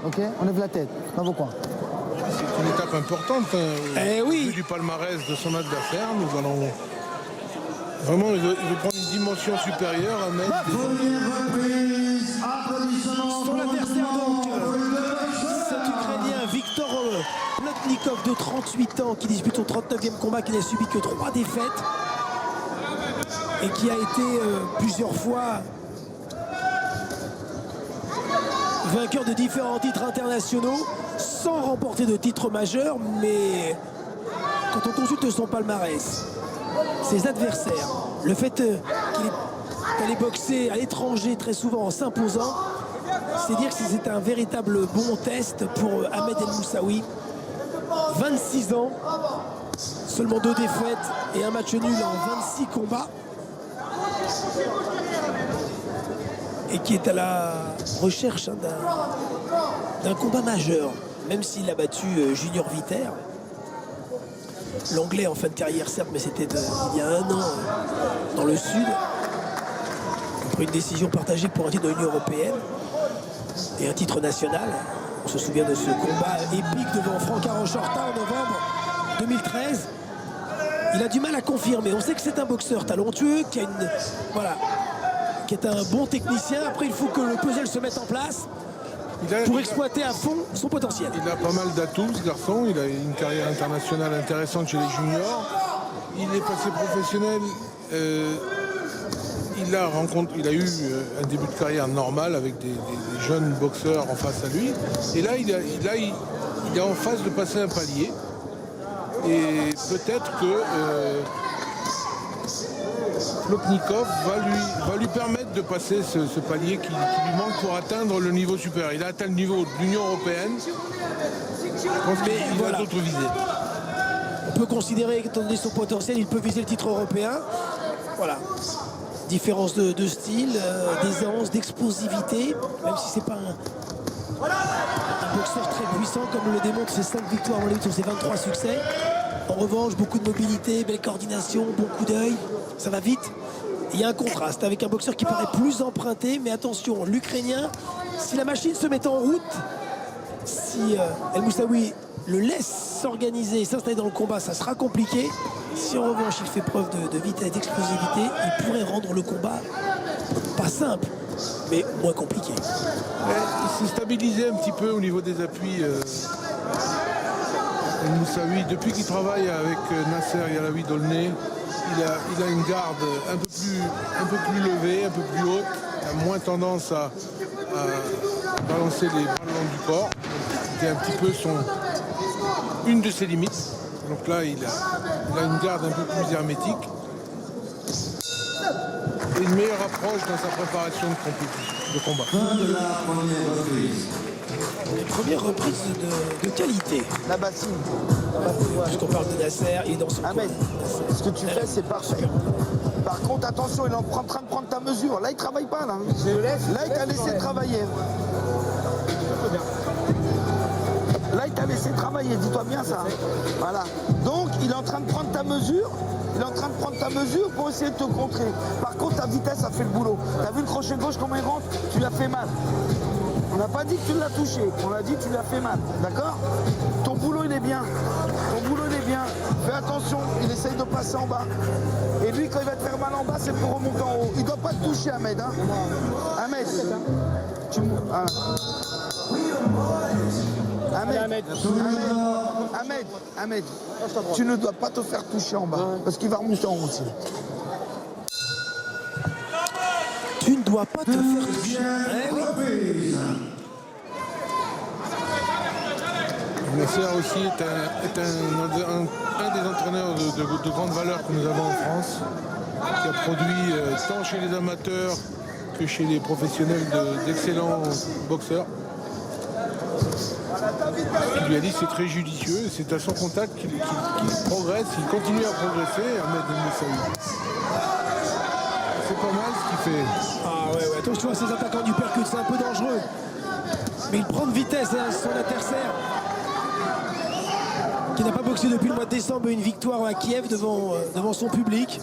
ok? On lève la tête, dans vos coins. C'est une étape importante au vu du palmarès de son adversaire. Nous allons vraiment, il veut prendre une dimension supérieure à mettre Son adversaire donc, cet Ukrainien Viktor Plotnikov de 38 ans qui dispute son 39e combat, qui n'a subi que 3 défaites et qui a été plusieurs fois vainqueur de différents titres internationaux sans remporter de titre majeur. Mais quand on consulte son palmarès, ses adversaires, le fait qu'il est allé boxer à l'étranger très souvent en s'imposant, c'est dire que c'est un véritable bon test pour Ahmed El Moussaoui. 26 ans, seulement 2 défaites et un match nul en 26 combats, et qui est à la recherche d'un combat majeur, même s'il a battu Junior Viter, l'anglais en fin de carrière certes, mais c'était il y a 1 an dans le sud, après une décision partagée pour un titre de l'Union européenne et un titre national. On se souvient de ce combat épique devant Franck Arochorta en novembre 2013. Il a du mal à confirmer. On sait que c'est un boxeur talentueux, qui est un bon technicien. Après, il faut que le puzzle se mette en place pour exploiter à fond son potentiel. Il a pas mal d'atouts, ce garçon. Il a une carrière internationale intéressante chez les juniors. Il est passé professionnel. Il a eu un début de carrière normal avec des jeunes boxeurs en face à lui. Et là, il est en phase de passer un palier. Et peut-être que Plotnikov va lui permettre de passer ce palier qui lui manque pour atteindre le niveau supérieur. Il a atteint le niveau de l'Union européenne. Je pense qu'il va d'autres viser. On peut considérer qu'étant donné son potentiel, il peut viser le titre européen. Voilà. Différence de style, d'aisance, d'explosivité, même si c'est pas un boxeur très puissant comme le démontre ses 5 victoires en ligne sur ses 23 succès. En revanche, beaucoup de mobilité, belle coordination, bon coup d'œil, ça va vite. Il y a un contraste avec un boxeur qui paraît plus emprunté, mais attention, l'Ukrainien, si la machine se met en route, si El Moussaoui le laisse s'organiser et s'installer dans le combat, ça sera compliqué. Si en revanche il fait preuve de vitesse, d'explosivité, il pourrait rendre le combat pas simple, mais moins compliqué. Il s'est stabilisé un petit peu au niveau des appuis. El Moussaoui, depuis qu'il travaille avec Nasser Yalawi Dolné, il a une garde un peu plus levée, un peu plus haute. Il a moins tendance à balancer les bras le long du corps. C'était un petit peu une de ses limites. Donc là, il a une garde un peu plus hermétique et une meilleure approche dans sa préparation de combat. Les premières reprises de qualité. La bassine. Puisqu'on parle de Nasser, il est dans son Ahmed, ce que tu fais, c'est parfait. Par contre, attention, il est en train de prendre ta mesure. Là, il travaille pas, là. Là, il t'a laissé travailler. Là, il t'a laissé travailler, dis-toi bien ça. Voilà. Donc, il est en train de prendre ta mesure. Il est en train de prendre ta mesure pour essayer de te contrer. Par contre, ta vitesse a fait le boulot. T'as vu le crochet gauche, comment il rentre? Tu l'as fait mal. On n'a pas dit que tu l'as touché. On a dit que tu l'as fait mal. D'accord? Ton boulot, il est bien. Ton boulot, il est bien. Fais attention, il essaye de passer en bas. Et lui, quand il va te faire mal en bas, c'est pour remonter en haut. Il ne doit pas te toucher, Ahmed. Hein? Ahmed. Ahmed, tu ne dois pas te faire toucher en bas, parce qu'il va remonter en haut aussi. Tu ne dois pas te faire toucher. Nasser aussi est un des entraîneurs de grande valeur que nous avons en France, qui a produit tant chez les amateurs que chez les professionnels d'excellents boxeurs. Il lui a dit que c'est très judicieux, c'est à son contact qu'il progresse, il continue à progresser, Ahmed El Moussaoui. C'est pas mal ce qu'il fait. Ah ouais, attention à ces attaquants du percute, c'est un peu dangereux. Mais il prend de vitesse son adversaire, qui n'a pas boxé depuis le mois de décembre, une victoire à Kiev devant son public.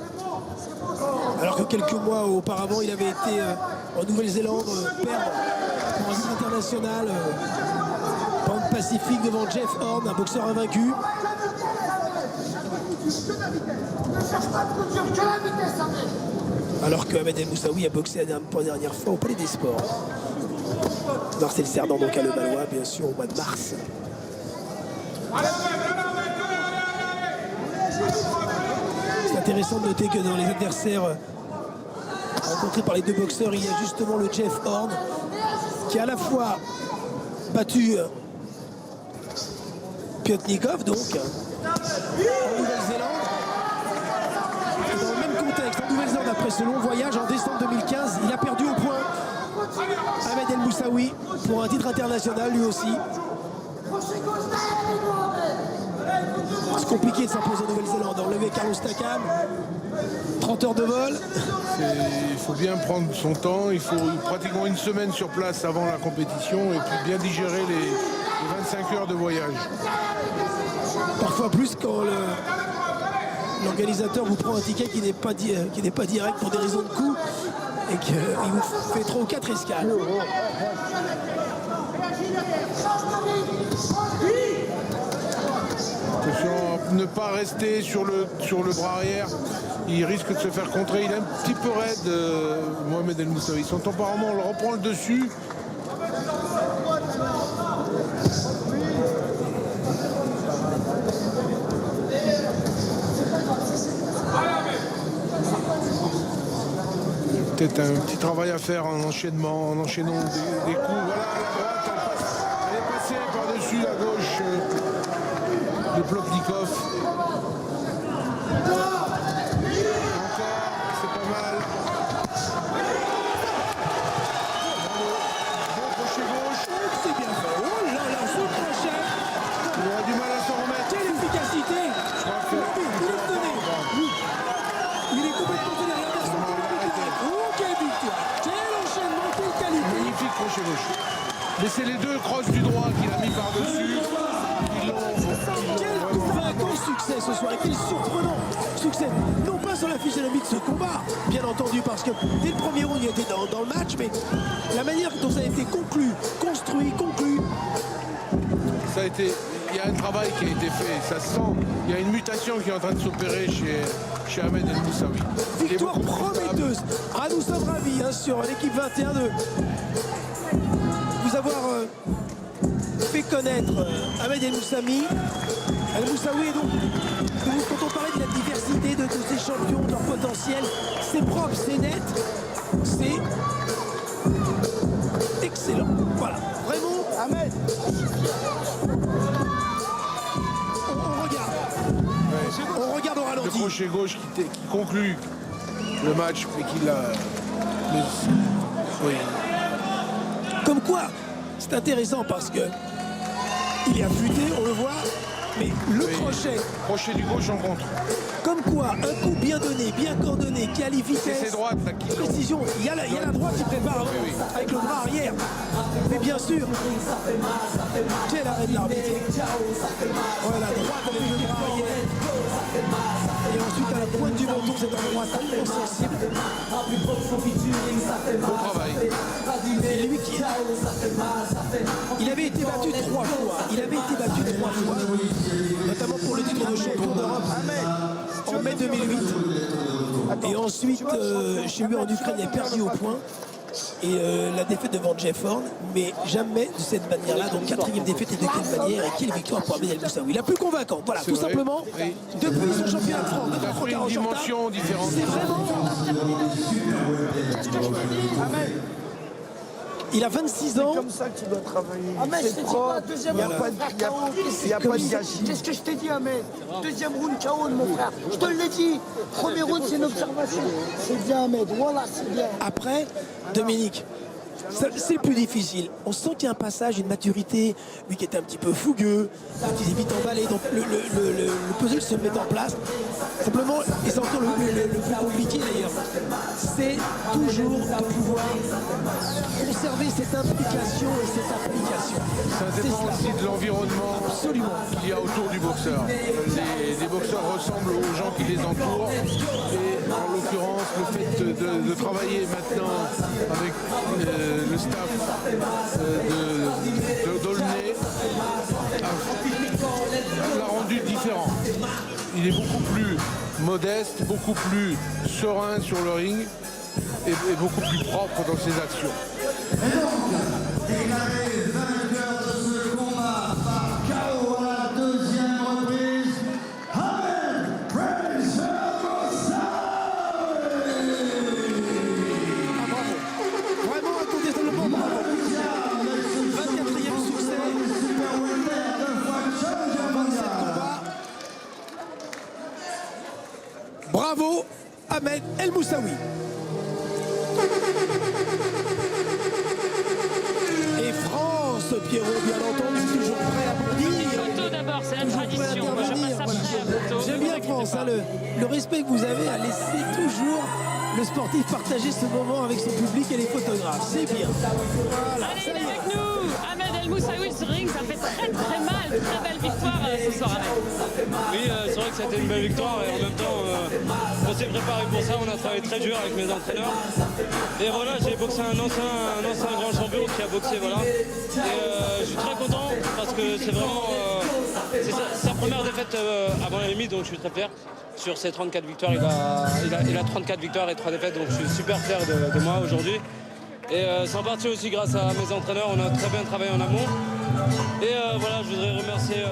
Alors que quelques mois auparavant, il avait été en Nouvelle-Zélande perdre pour un titre international pacifique devant Jeff Horn, un boxeur invaincu. Alors que Ahmed El Moussaoui a boxé pour la dernière fois au Palais des Sports. Marcel Cerdan, donc à Le Valois, bien sûr, au mois de mars. C'est intéressant de noter que dans les adversaires rencontrés par les deux boxeurs, il y a justement le Jeff Horn qui a à la fois battu Piotnikov, donc en Nouvelle-Zélande. Dans le même contexte, en Nouvelle-Zélande, après ce long voyage, en décembre 2015, il a perdu au point Ahmed El Moussaoui pour un titre international lui aussi. C'est compliqué de s'imposer en Nouvelle-Zélande. Enlever Carlos Takam, 30 heures de vol. Il faut bien prendre son temps, il faut pratiquement une semaine sur place avant la compétition et puis bien digérer les 25 heures de voyage. Parfois plus quand l'organisateur vous prend un ticket qui n'est pas direct pour des raisons de coût et qu'il vous fait 3 ou 4 escales. Attention à ne pas rester sur le bras arrière. Il risque de se faire contrer. Il est un petit peu raide, Mohamed El Moussaoui. Son tempérament, on le reprend le dessus. Peut-être un petit travail à faire en enchaînement, en enchaînant des coups. Voilà, à la droite, elle est passée par-dessus la gauche de Plotnikov. Mais c'est les deux crosses du droit qu'il a mis par-dessus. Quel convaincant succès ce soir et quel surprenant succès. Non pas sur la physionomie de ce combat, bien entendu, parce que dès le premier round il était dans le match, mais la manière dont ça a été conclu, construit, conclu. Ça a été, il y a un travail qui a été fait, ça se sent. Il y a une mutation qui est en train de s'opérer chez Ahmed El Moussaoui. Victoire prometteuse. Ah, nous sommes ravis sur l'équipe 21 de vous avoir fait connaître Ahmed El Moussaoui. El Moussaoui est donc, quand on parlait de la diversité de ces champions, de leur potentiel, c'est propre, c'est net, c'est excellent. Voilà, vraiment. Ahmed, on regarde au ralenti. Le crochet gauche qui conclut le match et qui l'a. Oui. Comme quoi, c'est intéressant parce que il est affûté, on le voit, mais le crochet. Crochet du gauche en contre. Comme quoi, un coup bien donné, bien coordonné, qui a les vitesses, c'est droite là qui précision. Il y a la droite qui prépare avec le bras arrière. Mais bien sûr, quel arrêt de l'arbitre. Voilà, la droite avec le bras arrière. Et ensuite à la pointe du menton, c'est un droit tellement sensible. Bon travail. Et lui qui il avait été battu 3 fois. Il avait été battu 3 fois. Notamment pour le titre de champion d'Europe en mai 2008. Et ensuite, chez lui en Ukraine, il a perdu au point. Et la défaite devant Jeff Horn, mais jamais de cette manière-là. Donc 4e défaite et de quelle manière et quelle victoire pour Ahmed El Moussaoui. La plus convaincante, voilà, tout vrai. simplement. Oui. Depuis son championnat de France, Il a pris une dimension différente. c'est vraiment. Il a 26 ans. c'est comme ça que tu dois travailler. Ahmed, je C'est t'ai dit propre. quoi, deuxième Il n'y a round, pas de- frère, il y a- KO. il y a pas de gâchis. Qu'est-ce que je t'ai dit, Ahmed? Deuxième round, KO, mon frère. Je te l'ai dit. Premier round, c'est une observation. C'est bien, Ahmed. Voilà, c'est bien. Après, Dominique, c'est plus difficile. On sent qu'il y a un passage, une maturité, lui qui était un petit peu fougueux, qui s'est vite emballé, donc le puzzle se met en place. Simplement, et c'est encore le plus compliqué d'ailleurs, c'est toujours de pouvoir conserver cette implication et cette application. Ça C'est dépend cela. aussi de l'environnement Absolument. qu'il y a autour du boxeur. Les boxeurs ressemblent aux gens qui les entourent. Et en l'occurrence, le fait de travailler maintenant avec le staff d'Aulnay l'a rendu différent. Il est beaucoup plus modeste, beaucoup plus serein sur le ring et beaucoup plus propre dans ses actions. Déclaré vainqueur de ce combat par KO à la deuxième reprise, Ahmed Fraser Moussaoui. Vraiment incontestablement bravo. 24e succès. 27 combats. Bravo Ahmed El Moussaoui. Et France, Pierrot, bien entendu, toujours prêt à bondir. Photo d'abord, c'est la tradition. Moi, je passe après la photo. J'aime bien France, hein, le respect que vous avez à laisser toujours le sportif partager ce moment avec son public et les photographes. C'est bien. Voilà, Allez, ça il y est est. avec nous. Ahmed El Moussaoui sur ring, ça fait très très mal. Très belle victoire ce soir, Ahmed. Oui, c'est vrai que c'était une belle victoire et en même temps, on s'est préparé pour ça. On a travaillé très dur avec mes entraîneurs. Et voilà, j'ai boxé un ancien grand champion qui a boxé, voilà. Et je suis très content parce que c'est vraiment c'est sa première défaite avant la limite, donc je suis très fier. Sur ses 34 victoires, il a 34 victoires et 3 défaites, donc je suis super fier de moi aujourd'hui. Et c'est en partie aussi grâce à mes entraîneurs, on a très bien travaillé en amont. Et voilà, je voudrais remercier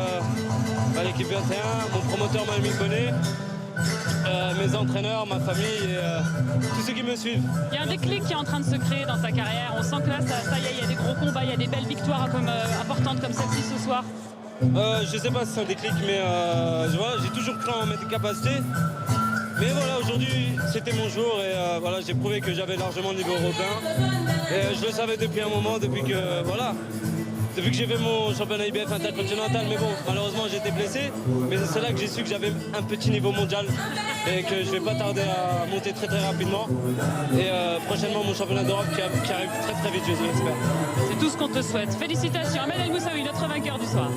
l'équipe 21, mon promoteur Mamie Bonnet, mes entraîneurs, ma famille et tous ceux qui me suivent. Il y a un déclic qui est en train de se créer dans ta carrière. On sent que là, ça y est, il y a des gros combats, il y a des belles victoires importantes comme celle-ci ce soir. Je sais pas si c'est un déclic, mais voilà, j'ai toujours cru en mes capacités. Mais voilà, aujourd'hui, c'était mon jour et voilà, j'ai prouvé que j'avais largement le niveau européen. Et je le savais depuis un moment, depuis que j'ai fait mon championnat IBF intercontinental. Mais bon, malheureusement, j'ai été blessé. Mais c'est là que j'ai su que j'avais un petit niveau mondial et que je vais pas tarder à monter très très rapidement. Et prochainement, mon championnat d'Europe qui arrive très très vite, je l'espère. C'est tout ce qu'on te souhaite. Félicitations, Ahmed El Moussaoui, notre vainqueur du soir.